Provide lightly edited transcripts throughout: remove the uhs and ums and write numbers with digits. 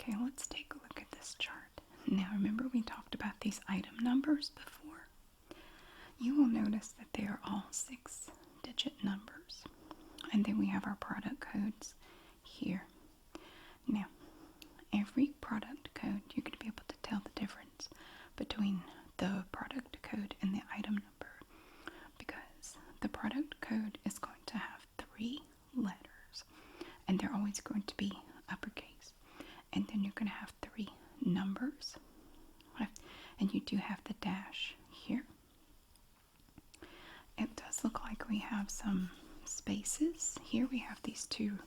Okay, let's take a look at this chart. Now remember we talked about these item numbers before? You will notice that they are all 6-digit numbers. And then we have our product codes here. Now, every product code, you're going to be able to tell the difference between the product code and the item number, because the product code is going to have 3 letters, and they're always going to be uppercase. And then you're going to have 3 numbers, and you do have the dash here. It does look like we have some spaces. Here we have these 2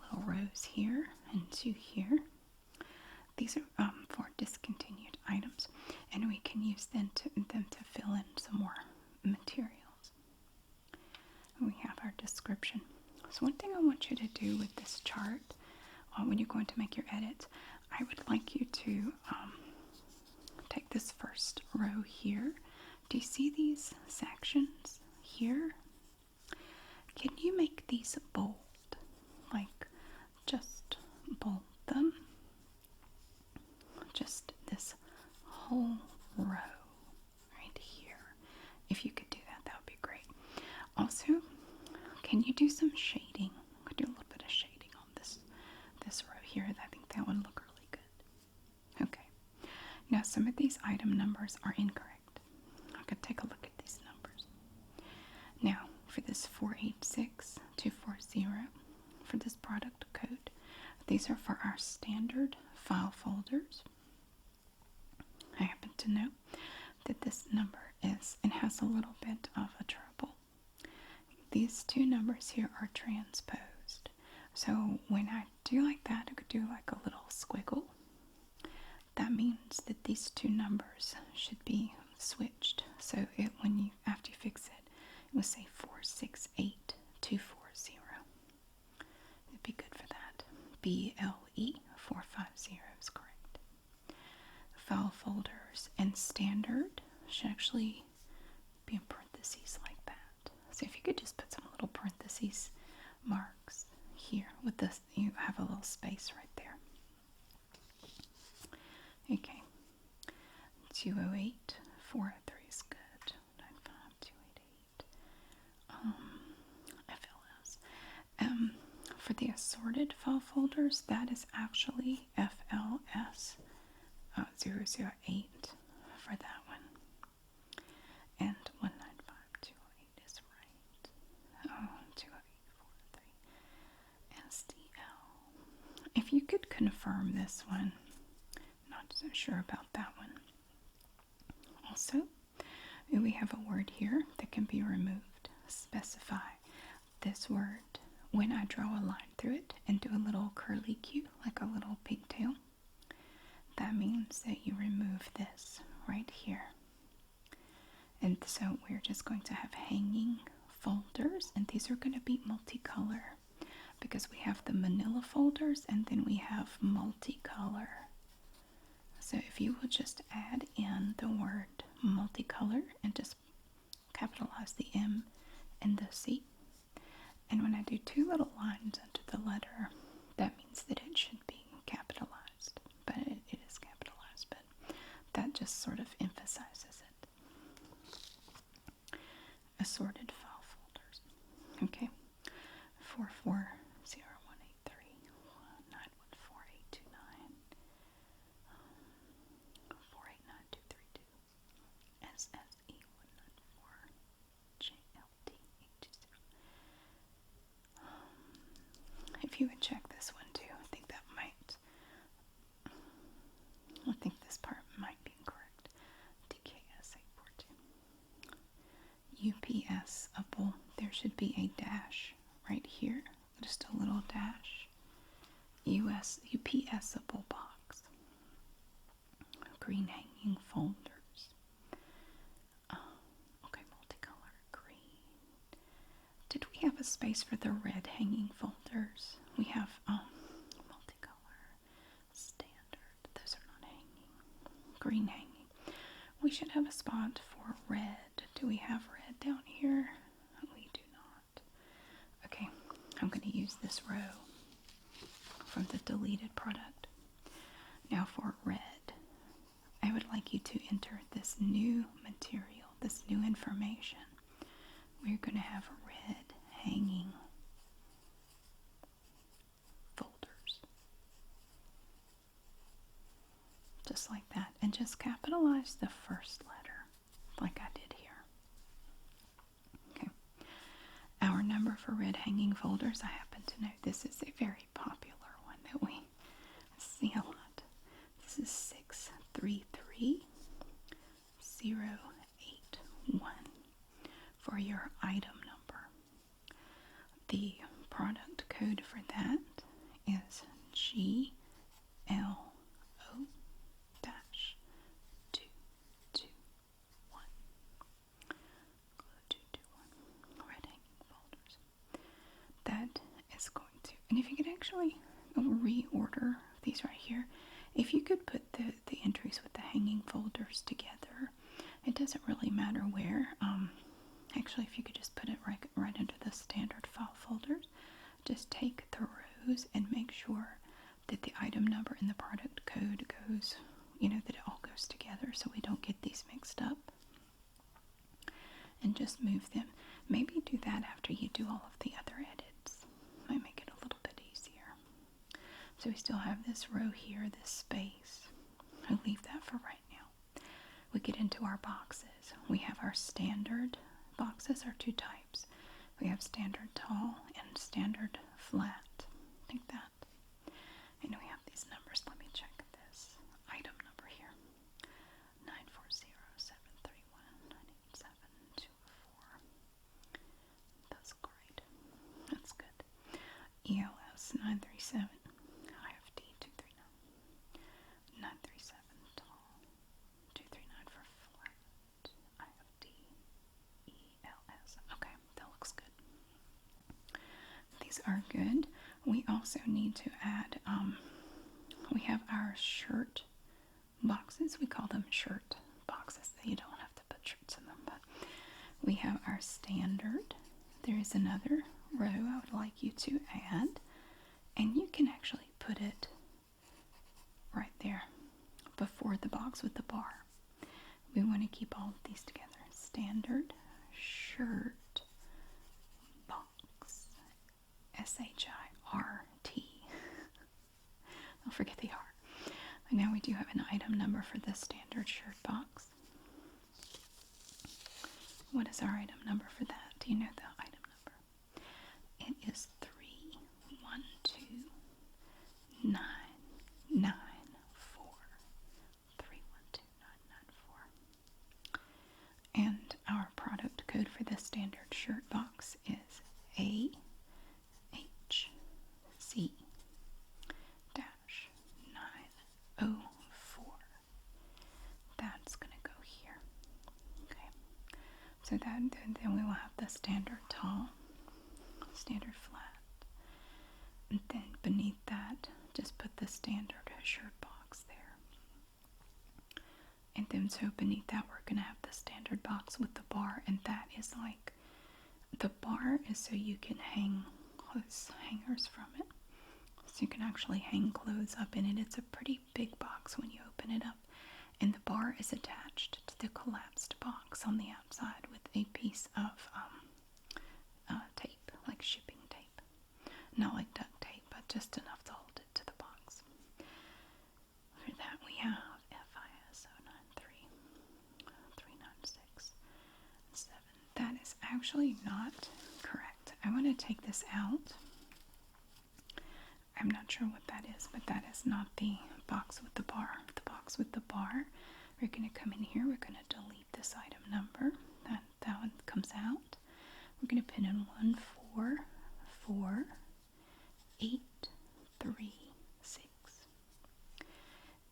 little rows here and 2 here. These are for discontinued items, and we can use them to fill in some more materials. And we have our description. So one thing I want you to do with this chart, when you're going to make your edits, I would like you to take this first row here. Do you see these sections here? Can you make these bold? Like, just bold them. Just this whole row right here. If you could do that, that would be great. Also, can you do some shading? Could do a little bit of shading on this row here. I think that would look really good. Okay. Now some of these item numbers are incorrect. I could take a look at these numbers. Now, for this 486240, for this product code, these are for our standard file folders. I happen to know that this number is, and has a little bit of a trouble. These 2 numbers here are transposed. So when I do like that, I could do like a little squiggle. That means that these 2 numbers should be switched. So after you fix it, it will say 468240. It'd be good for that. BLE450 is correct. File folders and standard should actually be in parentheses like that. So if you could just put some little parentheses marks here with this, you have a little space right there. Okay. 208 403 is good. 95288. FLS. For the assorted file folders, that is actually FLS 008 for that one. And 195208 is right. 20843. SDL. If you could confirm this one, not so sure about that one. Also, we have a word here that can be removed. Specify this word when I draw a line through it and do a little curly Q, like a little pigtail. That means that you remove this right here. And so we're just going to have hanging folders, and these are going to be multicolor because we have the manila folders and then we have multicolor. So if you will just add in the word multicolor and just capitalize the M and the C. And when I do 2 little lines under the letter, that means that it should be capitalized. But it is capitalized, but that just sort of emphasizes it. Assorted file folders. Okay. 440183 914829 489232 SSE194 JLT820. If you would check this one too, I think this part might be incorrect. DKS842. UPS-able. There should be a dash right here. Just a little dash. UPS-able box. Green hanging folders. Okay, multicolor green. Did we have a space for the red hanging folders? We have multicolor, standard. Those are not hanging. Green hanging. We should have a spot for red. Do we have red down here? We do not. Okay, I'm going to use this row from the deleted product. Now for red, I would like you to enter this new material, this new information. We're going to have red hanging folders. Just like that. And just capitalize the first letter like I did here. Okay. Our number for red hanging folders, I happen to know this is a very popular one that we see a lot. This is 633081 for your item number. The product code for that is GLO-221. Red hanging folders. That is going to, and if you could actually reorder these right here, if you could put the entries with the hanging folders together, it doesn't really matter where. Actually, if you could just put it right under the standard file folders, just take the rows and make sure that the item number and the product code goes, that it all goes together so we don't get these mixed up. And just move them. Maybe do that after you do all of the other edits. Might make it a little bit easier. So we still have this row here, this space. I'll leave that for right now. We get into our boxes. We have our standard boxes are two types. We have standard tall and standard flat, like that. And we have these numbers. Let me check this item number here. 94073198724. That's great. That's good. ELS 937. IFD 239. 937 tall. 239 for flat. IFD. ELS. Okay, that looks good. These are good. We also need to add, we have our shirt boxes. We call them shirt boxes. You don't have to put shirts in them, but we have our standard. There is another row I would like you to add, and you can actually put it right there before the box with the bar. We want to keep all of these together. Standard shirt box. SHIRT. Don't forget the R. And now we do have an item number for the standard shirt box. What is our item number for that? Do you know the item number? It is 3129994. 3129994. And our product code for the standard shirt box is AHC-904. That's going to go here. Okay. So then we will have the standard tall, standard flat. And then beneath that, just put the standard shirt box there. And then so beneath that, we're going to have the standard box with the bar. And that is like, the bar is so you can hang clothes hangers from it. So you can actually hang clothes up in it. It's a pretty big box when you open it up. And the bar is attached to the collapsed box on the outside with a piece of tape, like shipping tape. Not like duct tape, but just enough to hold it to the box. For that we have FIS 0933967. That is actually not correct. I want to take this out. I'm not sure what that is, but that is not the box with the bar. The box with the bar, we're going to come in here, we're going to delete this item number. That one comes out. We're going to put in 144836.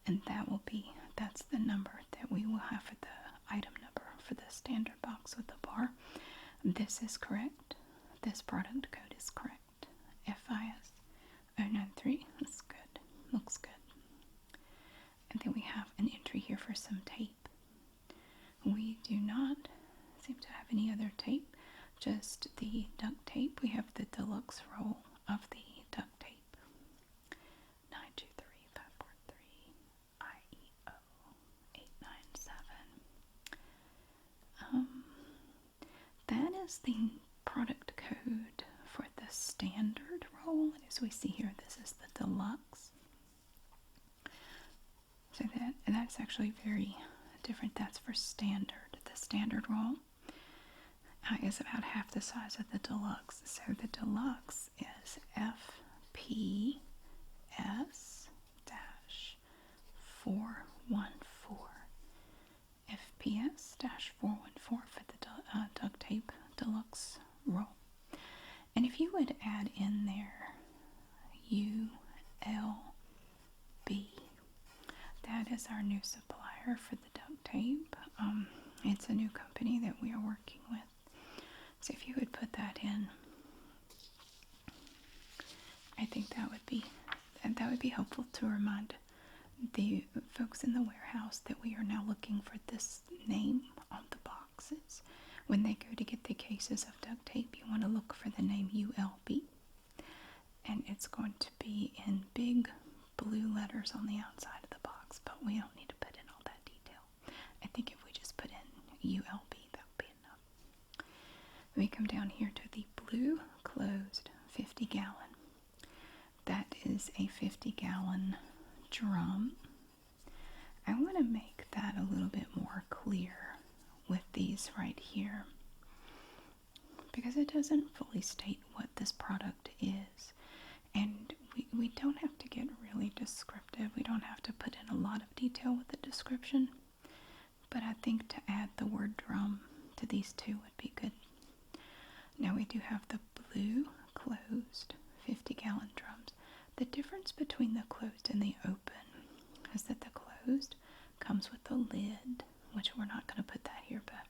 And that's the number that we will have for the item number for the standard box with the bar. This is correct. This product code is correct. FIS 093. That's good. Looks good. And then we have an entry here for some tape. We do not seem to have any other tape, just the duct tape. We have the deluxe roll of the duct tape. 923543 is the product code for the standard roll. And as we see here, this is the deluxe. So that's actually very different. That's for standard. The standard roll is about half the size of the deluxe. So the deluxe is FPS-414. FPS-414 for the duct tape deluxe roll. And if you would add in there ULB, that is our new supplier for the duct tape. It's a new company that we are working with. So if you would put that in, I think that would be helpful to remind the folks in the warehouse that we are now looking for this name on the boxes. When they go to get the cases of duct tape, you want to look for the name ULB. And it's going to be in big blue letters on the outside of the box, but we don't need to put in all that detail. I think if we just put in ULB, that would be enough. We come down here to the blue closed 50-gallon. That is a 50-gallon drum. I want to make that a little bit more clear with these right here, because it doesn't fully state what this product is. And we don't have to get really descriptive. We don't have to put in a lot of detail with the description. But I think to add the word drum to these two would be good. Now we do have the blue closed 50-gallon drums. The difference between the closed and the open is that the closed comes with a lid, which we're not going to put that here, but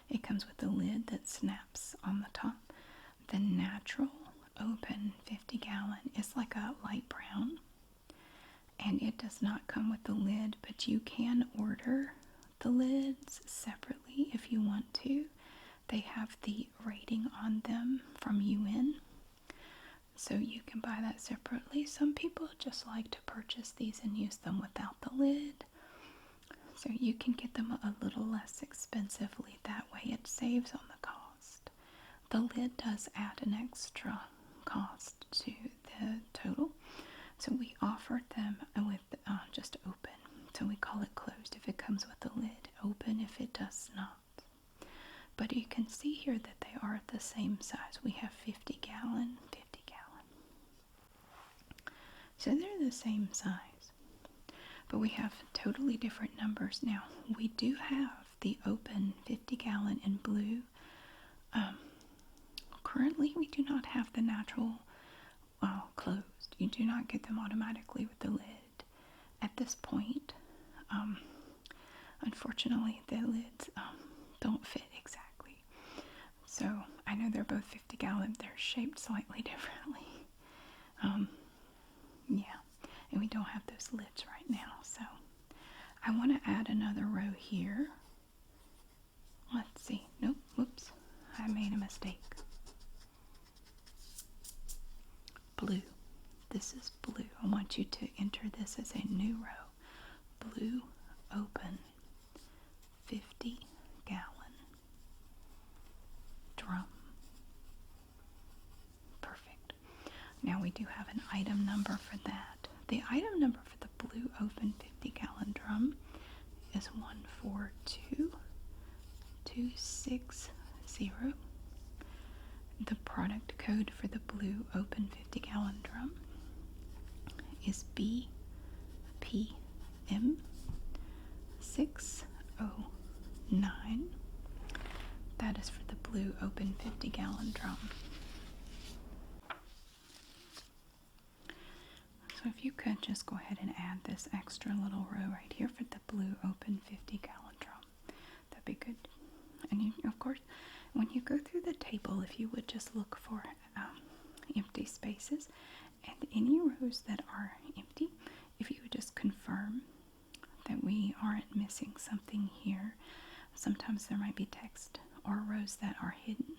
it comes with a lid that snaps on the top. The natural open 50-gallon is like a light brown, and it does not come with the lid, but you can order the lids separately if you want to. They have the rating on them from UN, so you can buy that separately. Some people just like to purchase these and use them without the lid, so you can get them a little less expensively. That way it saves on the cost. The lid does add an extra cost to the total, so we offered them with just open, so we call it closed if it comes with the lid, open if it does not. But you can see here that they are the same size. We have 50-gallon, 50-gallon. So they're the same size, but we have totally different numbers. Now, we do have the open 50-gallon in blue. Currently, we do not have the natural closed. You do not get them automatically with the lid at this point. Unfortunately, the lids don't fit exactly. So I know they're both 50-gallon. They're shaped slightly differently. Yeah, and we don't have those lids right now. So I want to add another row here. Let's see. Nope, whoops. I made a mistake. Blue. This is blue. I want you to enter this as a new row. Blue open 50-gallon drum. Perfect. Now we do have an item number for that. The item number for the blue open 50-gallon drum is 142260. The product code for the blue open 50-gallon drum is BPM609. That is for the blue open 50-gallon drum. So if you could just go ahead and add this extra little row right here for the blue open 50-gallon drum, that'd be good. And you, of course, when you go through the table, if you would just look for empty spaces, and any rows that are empty, if you would just confirm that we aren't missing something here. Sometimes there might be text or rows that are hidden.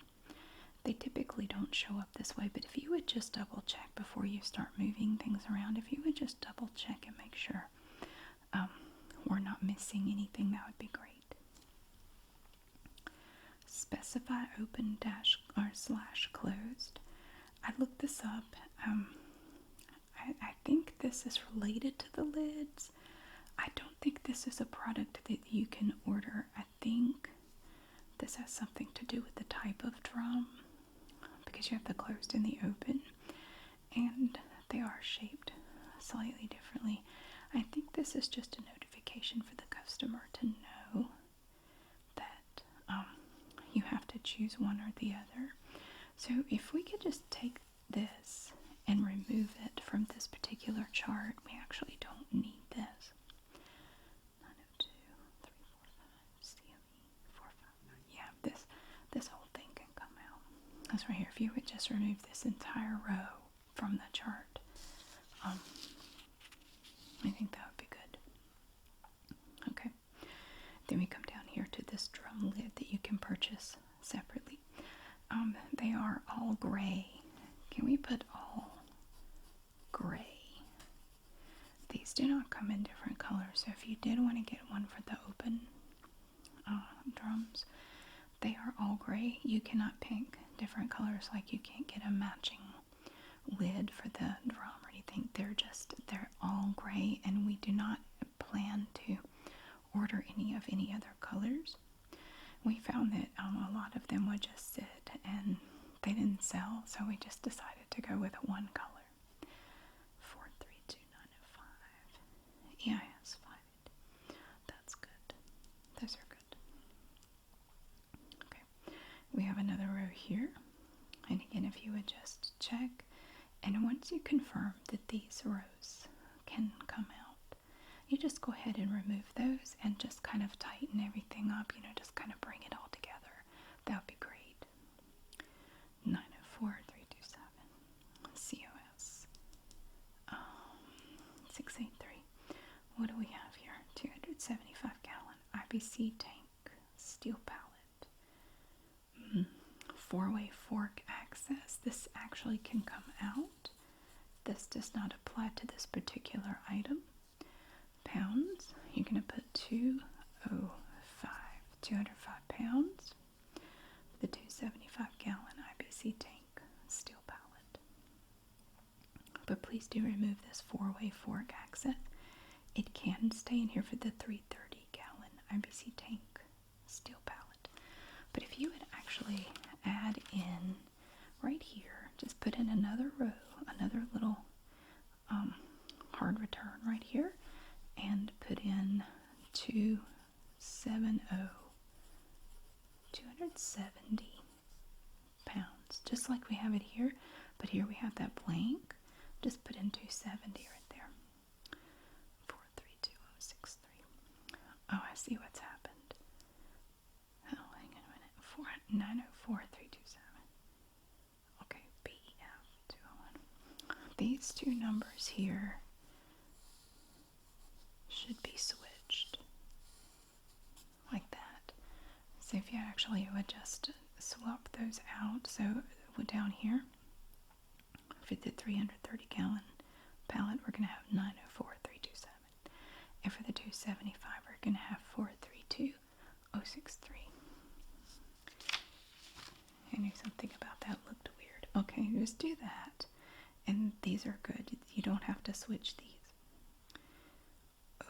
They typically don't show up this way, but if you would just double check before you start moving things around, if you would just double check and make sure we're not missing anything, that would be great. specify open dash or slash closed. I looked this up. I think this is related to the lids. I don't think this is a product that you can order. I think this has something to do with the type of drum, because you have the closed and the open, and they are shaped slightly differently. I think this is just a notification for the customer to know that you have to choose one or the other. So if we could just take this and remove it from this particular chart, we actually don't need this. 902, 345, CME, 459. Yeah, this whole thing can come out. That's right here. If you would just remove this entire row from the chart, I think that would be good. Okay. Then we come down here to this drum lid that you can purchase separately. They are all gray. Can we put all gray? These do not come in different colors, so if you did want to get one for the open drums, they are all gray. You cannot pick different colors, like you can't get a matching lid for the drum or anything. They're all gray, and we do not plan to order any of any other colors. We found that a lot of them would just sit and they didn't sell, so we just decided to go with one color. 432905 EIS 5. That's good. Those are good. Okay. We have another row here. And again, if you would just check, and once you confirm that these rows can come out, you just go ahead and remove those and just kind of tighten everything up, just kind of bring it all together. That would be great. 904327 COS 683. What do we have here? 275 gallon IBC tank steel pallet. 4-way fork access. This actually can come out. This does not apply to this particular item. Pounds, you're going to put 205 pounds for the 275 gallon IBC tank steel pallet. But please do remove this 4-way fork access. It can stay in here for the 330 gallon IBC tank steel pallet. But if you would actually add in right here, just put in another row, another little hard return right here, and put in 270 pounds, just like we have it here, but here we have that blank. Just put in 270 right there. 432063. Oh, I see what's happened. Oh, hang on a minute. 904327. Okay, BF201. These two numbers here should be switched like that. So if you actually would just swap those out, so down here for the 330 gallon pallet, we're going to have 904327, and for the 275 we're going to have 432063. I knew something about that looked weird. Okay, just do that, and these are good. You don't have to switch these.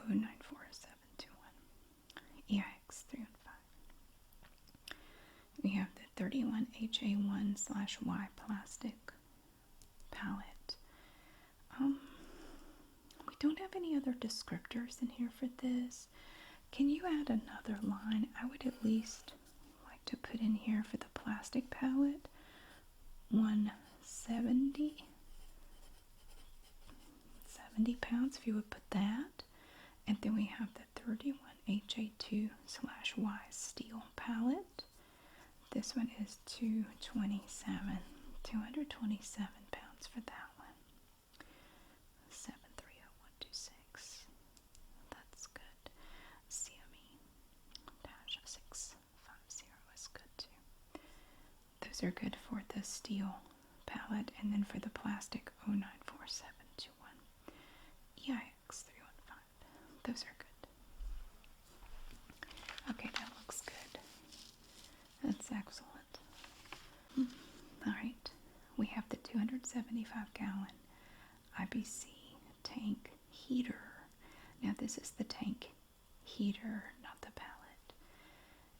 094721 EIX315. We have the 31HA1/Y plastic palette. We don't have any other descriptors in here for this. Can you add another line? I would at least like to put in here for the plastic palette 170 pounds, if you would put that. And then we have the 31HA2/Y steel palette. This one is 227 pounds for that one. 730126. That's good. CME-650 is good too. Those are good for the steel palette, and then for the plastic 094721 EIX315. Those are good. Okay, that looks good. That's 275 gallon IBC tank heater. Now this is the tank heater, not the pallet.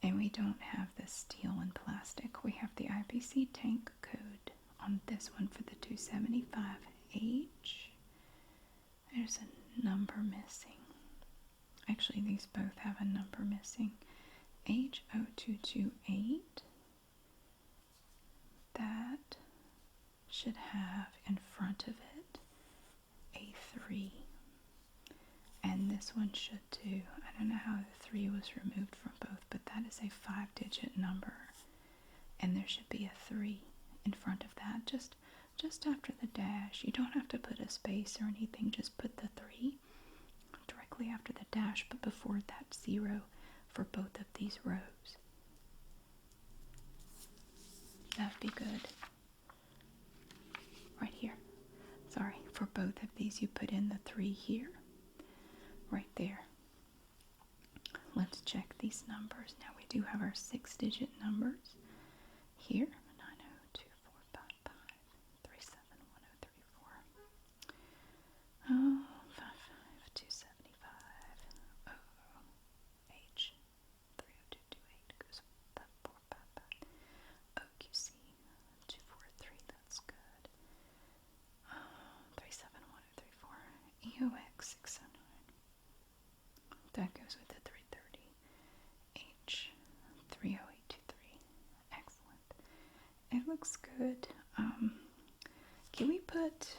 And we don't have the steel and plastic. We have the IBC tank code on this one for the 275H. There's a number missing. Actually, these both have a number missing. H0228. That should have in front of it a 3. And this one should too. I don't know how the 3 was removed from both, but that is a 5-digit number. And there should be a 3 in front of that, just after the dash. You don't have to put a space or anything, just put the 3 directly after the dash, but before that 0 for both of these rows. That'd be good. Right here. Sorry, for both of these you put in the 3 here. Right there. Let's check these numbers. Now we do have our 6-digit numbers here. 90245371034. Oh, 55275. Oh, H 30228 goes with that 455. OQC 243. That's good. 371034. EOX 609. That goes with the 330. H 30823. Excellent. It looks good. Can we put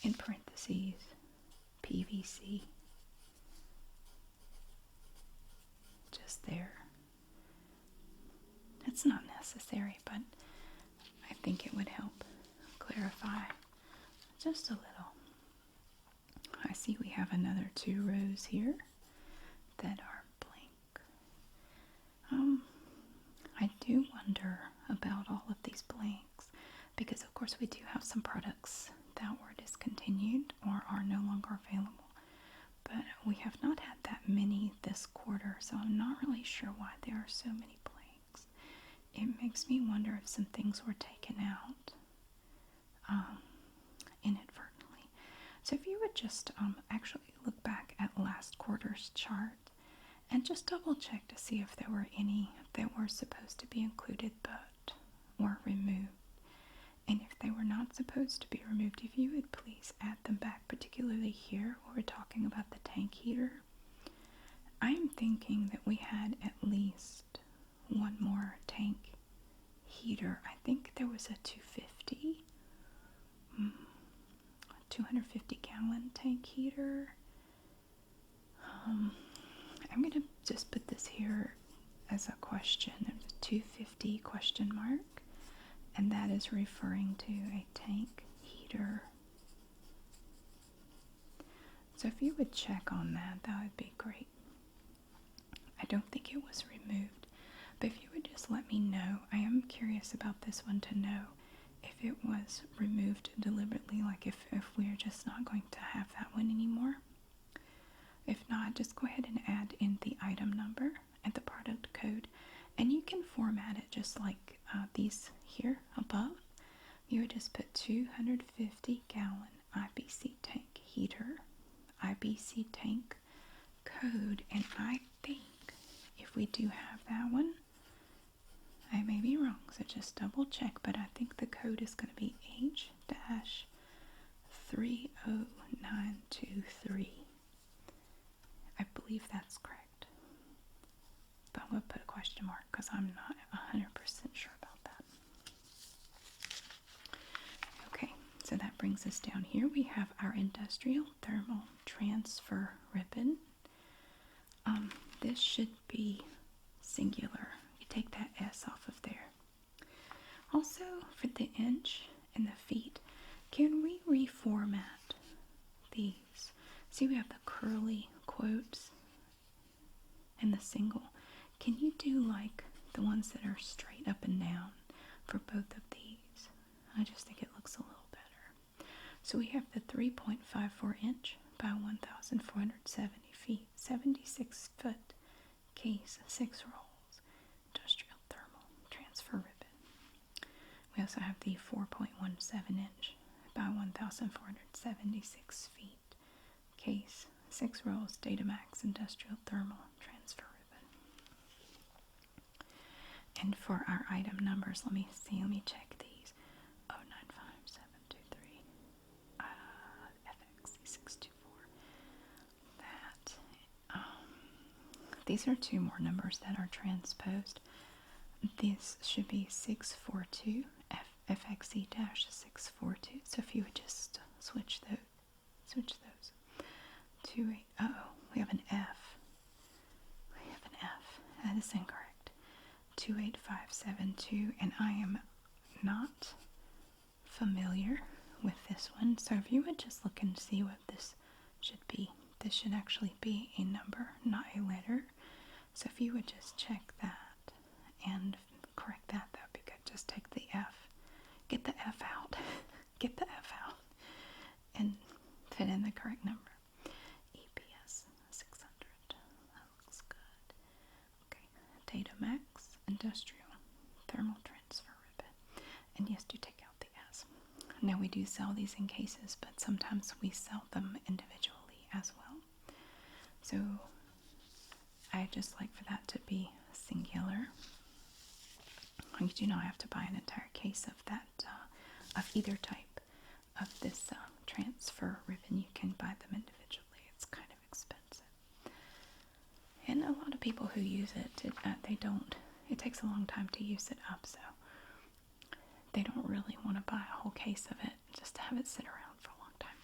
in parentheses PVC? Just there. It's not necessary, but I think it would help clarify just a little. I see we have another 2 rows here that are blank. I do wonder about all of these blanks because of course we do have some products that were discontinued or are no longer available, but we have not had that many this quarter, so I'm not really sure why there are so many blanks. It makes me wonder if some things were taken out inadvertently. So if you would just actually look back at last quarter's chart and just double check to see if there were any that were supposed to be included but were removed. And if they were not supposed to be removed, if you would please add them back, particularly here where we're talking about the tank heater. I'm thinking that we had at least one more tank heater. I think there was a 250 gallon tank heater. I'm going to just put this here as a question. There's a 250 question mark, and that is referring to a tank heater. So if you would check on that, that would be great. I don't think it was removed, but if you would just let me know. I am curious about this one to know if it was removed deliberately, like if we're just not going to have that one anymore. If not, just go ahead and add in the item number and the product code, and you can format it just like these here above. You would just put 250 gallon IBC tank heater, IBC tank code, and I think if we do have that one, I may be wrong, so just double check, but I think the code is going to be H-30923. I believe that's correct, but I'm going to put a question mark because I'm not 100% sure about that. Okay, so that brings us down here. We have our industrial thermal transfer ribbon. This should be singular. You take that S off of there. Also, for the inch and the feet, can we reformat these? See, we have the curly quotes and the single. Can you do like the ones that are straight up and down for both of these? I just think it looks a little better. So we have the 3.54 inch by 1,470 feet, 76 foot case, 6 rolls, industrial thermal transfer ribbon. We also have the 4.17 inch by 1,476 feet case, 6 rolls Datamax industrial thermal transfer ribbon. And for our item numbers, let me check these. 095723 FX624. That these are 2 more numbers that are transposed. This should be 642 FXE-642. So if you would just switch those. 28. We have an F. That is incorrect. 28572, and I am not familiar with this one. So if you would just look and see what this should be. This should actually be a number, not a letter. So if you would just check that and correct that, that would be good. Just take the F. Get the F out. Get the F out. And fit in the correct number. EPS 600. That looks good. Okay. Datamax Industrial Thermal Transfer Ribbon. And yes, do take out the S. Now we do sell these in cases, but sometimes we sell them individually as well. So I just like for that to be singular. You do not have to buy an entire case of that, of either type of this transfer ribbon. You can buy them individually. It's kind of expensive. And a lot of people who use it, it takes a long time to use it up, so they don't really want to buy a whole case of it just to have it sit around for a long time.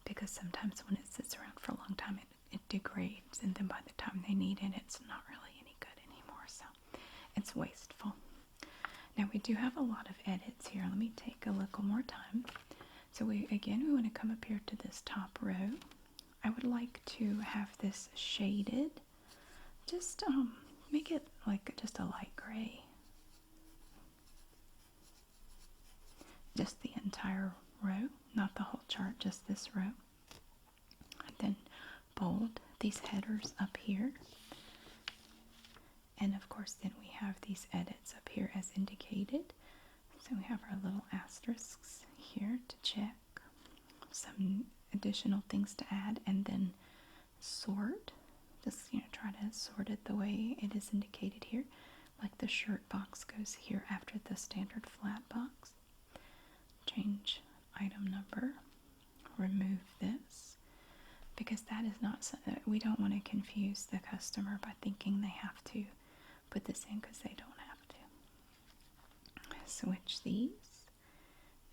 Because sometimes when it sits around for a long time, it degrades, and then by the time they need it, it's not really any good anymore, so it's wasteful. Now we do have a lot of edits here. Let me take a look one more time. So we want to come up here to this top row. I would like to have this shaded. Just make it like just a light gray. Just the entire row, not the whole chart, just this row. And then bold these headers up here. And of course then we have these edits up here as indicated. So we have our little asterisks here to check. Some additional things to add, and then sort. Just try to sort it the way it is indicated here. Like the shirt box goes here after the standard flat box. Change item number. Remove this. Because that is not, we don't want to confuse the customer by thinking they have to put this in, because they don't have to. Switch these.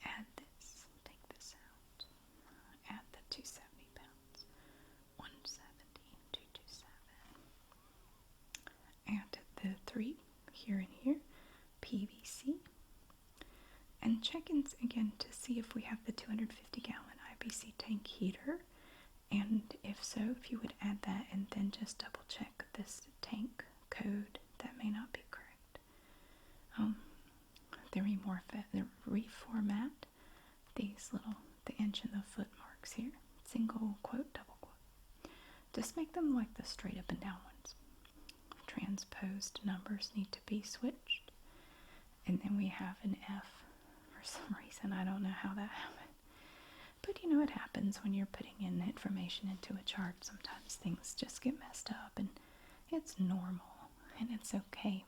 Add this. Take this out. Add the 270 pounds. 170, 227. Add the 3 here and here. PVC. And check in again to see if we have the 250 gallon IBC tank heater. And if so, if you would add that, and then just double check this tank code. That may not be correct. The reformat these the inch and the foot marks here. Single quote, double quote. Just make them like the straight up and down ones. Transposed numbers need to be switched. And then we have an F. For some reason, I don't know how that happened. But it happens when you're putting in information into a chart. Sometimes things just get messed up, and it's normal, and it's okay.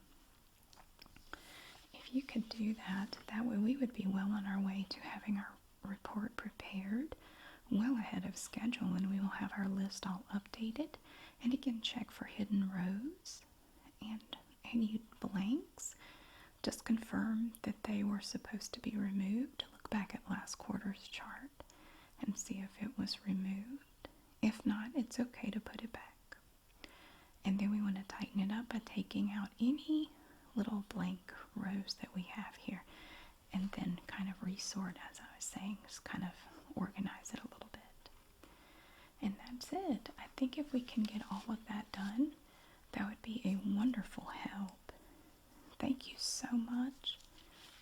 If you could do that, that way we would be well on our way to having our report prepared well ahead of schedule, and we will have our list all updated. And again, check for hidden rows and any blanks. Just confirm that they were supposed to be removed. Look back at last quarter's chart and see if it was removed. If not, it's okay to put it back. And then we want to tighten it up by taking out any little blank rows that we have here, and then kind of resort, as I was saying, just kind of organize it a little bit. And that's it. I think if we can get all of that done, that would be a wonderful help. Thank you so much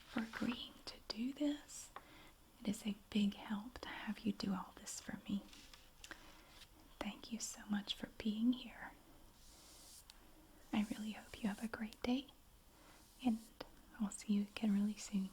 for agreeing to do this. It is a big help to have you do all this for me. Thank you so much for being here. I really hope you have a great day, and I'll see you again really soon.